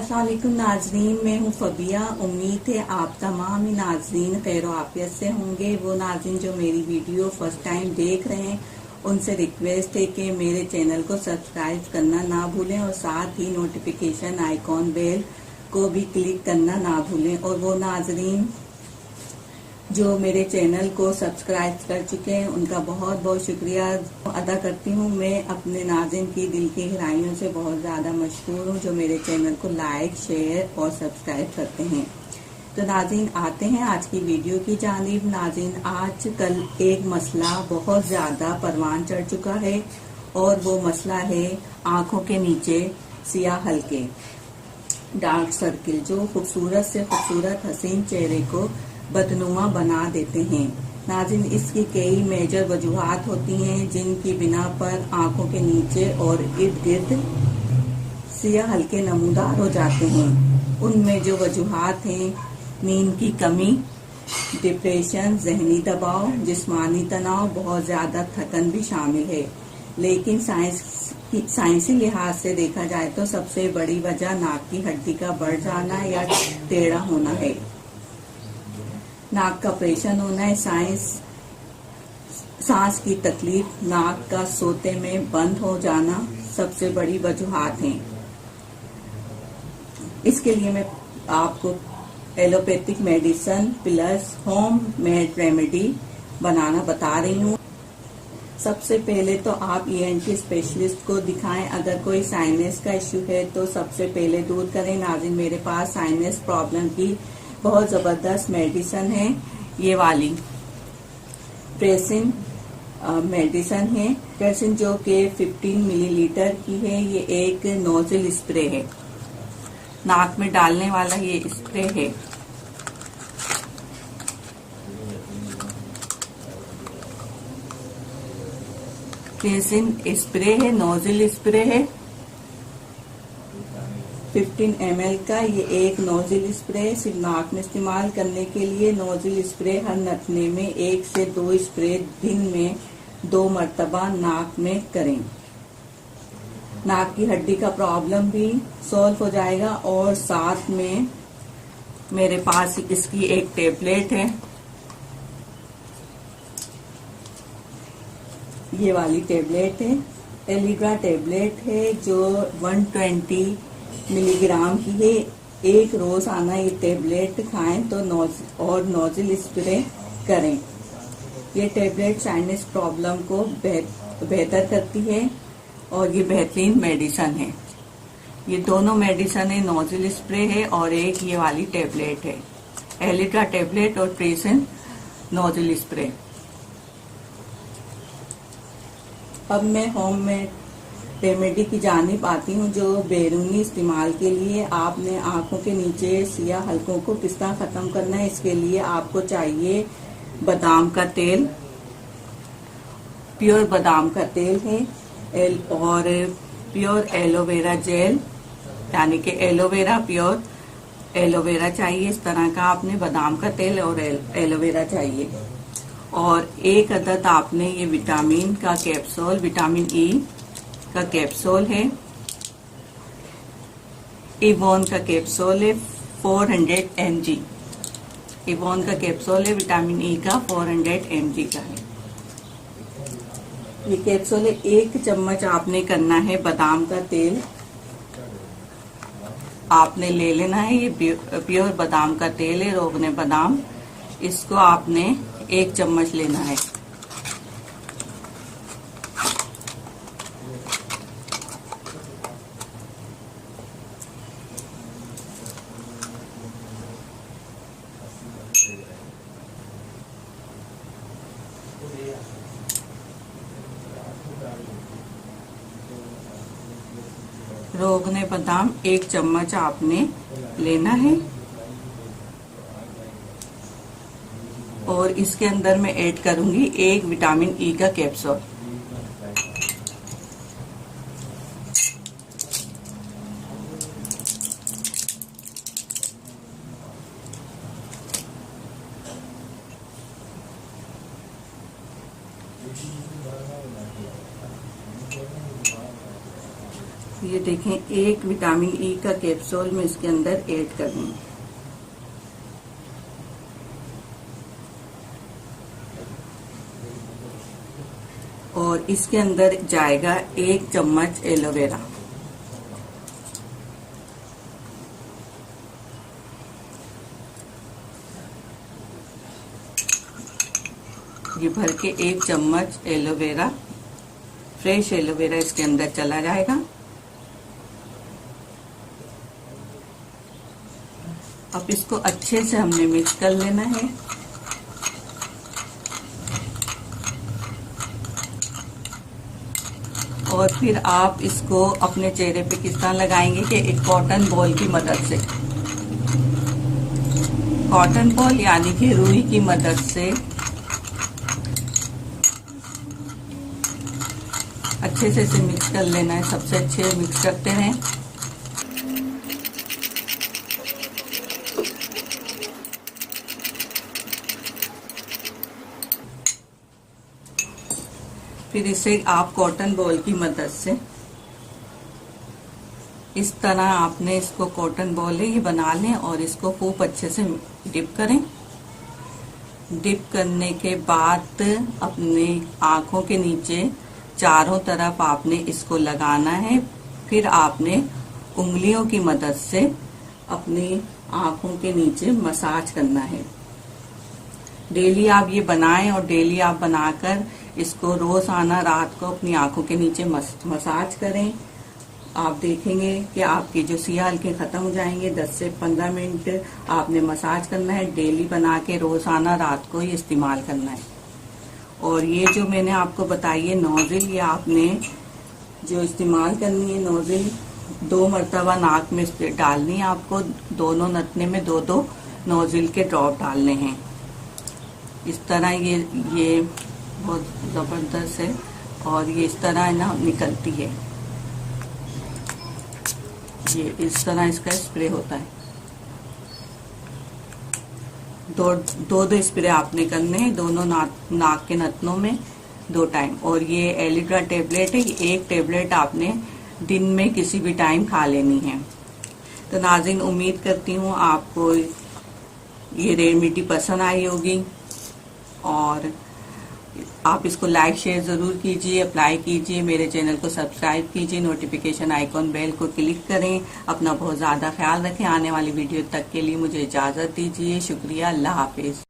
अस्सलाम वालेकुम नाजरीन, मैं हूँ फबिया। उम्मीद है आप तमाम ही नाजरीन खैर आफियत से होंगे। वो नाजरीन जो मेरी वीडियो फर्स्ट टाइम देख रहे हैं उनसे रिक्वेस्ट है कि मेरे चैनल को सब्सक्राइब करना ना भूलें और साथ ही नोटिफिकेशन आइकॉन बेल को भी क्लिक करना ना भूलें। और वो नाजरीन जो मेरे चैनल को सब्सक्राइब कर चुके हैं उनका बहुत बहुत शुक्रिया अदा करती हूँ। मैं अपने नाज़रीन की दिल की गहराइयों से बहुत ज़्यादा मशहूर हूँ जो मेरे चैनल को लाइक, शेयर और सब्सक्राइब करते हैं। तो नाज़रीन आते हैं आज की वीडियो की जानिब। नाज़रीन आज कल एक मसला बहुत ज़्यादा परवान चढ़ चुका है और वो मसला है आँखों के नीचे सियाह हल्के, डार्क सर्किल, जो खूबसूरत से खूबसूरत हसीन चेहरे को बदनुमा बना देते हैं। नाज़रीन इसकी कई मेजर वजूहात होती हैं जिनकी बिना पर आंखों के नीचे और इर्द गिर्द सियाह हल्के नमूदार हो जाते हैं। उनमें जो वजूहात हैं, नींद की कमी, डिप्रेशन, जहनी दबाव, जिस्मानी तनाव, बहुत ज्यादा थकन भी शामिल है। लेकिन साइंसी लिहाज से देखा जाए तो सबसे बड़ी वजह नाक की हड्डी का बढ़ जाना या टेढ़ा होना है, नाक का ऑपरेशन होना है, सांस की तकलीफ, नाक का सोते में बंद हो जाना सबसे बड़ी वजूहात हैं। इसके लिए मैं आपको allopathic medicine plus homemade remedy बनाना बता रही हूँ। सबसे पहले तो आप ईएनटी स्पेशलिस्ट को दिखाएं। अगर कोई साइनस का इश्यू है तो सबसे पहले दूर करें। नाज़रीन मेरे पास साइनस प्रॉब्लम की बहुत जबरदस्त मेडिसिन है, ये वाली प्रेसिन मेडिसिन है। प्रेसिन जो कि 15 मिलीलीटर की है। ये एक नोजल स्प्रे है, नाक में डालने वाला ये स्प्रे है। प्रेसिन स्प्रे है, नोजल स्प्रे है 15 ml का। ये एक नोजल स्प्रे सिर्फ नाक में इस्तेमाल करने के लिए। नोजल स्प्रे हर नथने में 1 से 2 स्प्रे दिन में 2 मरतबा नाक में करें। नाक की हड्डी का प्रॉब्लम भी सॉल्व हो जाएगा। और साथ में मेरे पास इसकी एक टेबलेट है, ये वाली टेबलेट है, एलिग्रा टेबलेट है जो 120 मिलीग्राम की है। एक रोज आना ये टेबलेट खाएं तो नोजल स्प्रे करें। ये टेबलेट साइनस प्रॉब्लम को बेहतर करती है और ये बेहतरीन मेडिसिन है। ये दोनों मेडिसिन है, नोजल स्प्रे है और एक ये वाली टेबलेट है, एलिग्रा टेबलेट और प्रेसिन नोजल स्प्रे। अब मैं होम में रेमेडी की जानिब आती हूँ जो बैरूनी इस्तेमाल के लिए। आपने आंखों के नीचे सियाह हल्कों को किस तरह खत्म करना है, इसके लिए आपको चाहिए बादाम का तेल, प्योर बादाम का तेल है, और प्योर एलोवेरा जेल, यानी कि एलोवेरा, प्योर एलोवेरा चाहिए। इस तरह का आपने बादाम का तेल और एलोवेरा चाहिए। और एक अदद आपने ये विटामिन का कैप्सूल, विटामिन ई का कैप्सूल है, इवोन का कैप्सूल है 400 mg। इवोन का कैप्सूल है विटामिन ई का 400 mg का है। ये कैप्सूल है। 1 चम्मच आपने करना है बादाम का तेल, आपने ले लेना है। ये प्योर बादाम का तेल है, रोगने बादाम, इसको आपने 1 चम्मच लेना है। रोगने बादाम 1 चम्मच आपने लेना है। और इसके अंदर मैं ऐड करूंगी 1 विटामिन ई का कैप्सूल। ये देखें, एक विटामिन ई का कैप्सूल मैं इसके अंदर ऐड कर दूंगी। और इसके अंदर जाएगा 1 चम्मच एलोवेरा। ये भर के 1 चम्मच एलोवेरा, फ्रेश एलोवेरा इसके अंदर चला जाएगा। अब इसको अच्छे से हमने मिक्स कर लेना है। और फिर आप इसको अपने चेहरे पे किस तरह लगाएंगे कि एक कॉटन बॉल की मदद से, कॉटन बॉल यानी कि रुई की मदद से अच्छे से इसे मिक्स कर लेना है। सबसे अच्छे मिक्स करते रहें। फिर इसे आप कॉटन बॉल की मदद से इस तरह आपने इसको कॉटन बॉल ये बना लें और इसको खूब अच्छे से डिप करें। डिप करने के बाद अपने आंखों के नीचे चारों तरफ आपने इसको लगाना है। फिर आपने उंगलियों की मदद से अपनी आंखों के नीचे मसाज करना है। डेली आप ये बनाएं और डेली आप बनाकर इसको रोजाना रात को अपनी आंखों के नीचे मसाज करें। आप देखेंगे कि आपके जो सियाह हल्के खत्म हो जाएंगे। 10 से 15 मिनट आपने मसाज करना है। डेली बना के रोजाना रात को ये इस्तेमाल करना है। और ये जो मैंने आपको बताई है नोजिल, ये आपने जो इस्तेमाल करनी है नोजिल 2 मरतबा नाक में डालनी है। आपको दोनों नथने में 2-2 नोजिल के ड्रॉप डालने हैं। इस तरह ये बहुत जबरदस्त है और ये इस तरह ना निकलती है। ये इस तरह इसका स्प्रे होता है। दो स्प्रे आपने करने हैं दोनों नाक के नथनों में 2 टाइम। और ये एलिड्रा टेबलेट है, ये 1 टेबलेट आपने दिन में किसी भी टाइम खा लेनी है। तो नाज़रीन, उम्मीद करती हूँ आपको ये रेमेडी पसंद आई होगी और आप इसको लाइक शेयर जरूर कीजिए, अप्लाई कीजिए, मेरे चैनल को सब्सक्राइब कीजिए, नोटिफिकेशन आइकॉन बेल को क्लिक करें। अपना बहुत ज्यादा ख्याल रखें। आने वाली वीडियो तक के लिए मुझे इजाजत दीजिए। शुक्रिया। अल्लाह हाफिज।